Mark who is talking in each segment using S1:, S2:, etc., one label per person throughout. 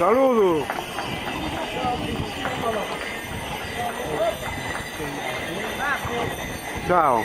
S1: Saluto! Ciao!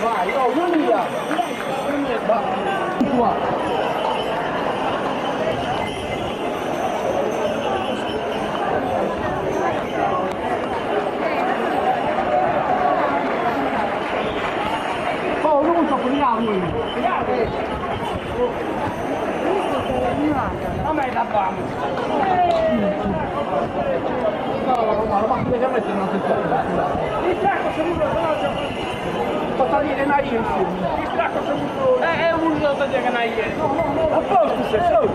S1: Vai, oh, non via! Qua! Oh, non so, cuidado! Vabbè, la fame! No, ma la macchina che mette non si può. Il sacco seduto, può salire una io insieme. Il sacco seduto. È un uso da dire che non è ieri. No, a posto, sei solo.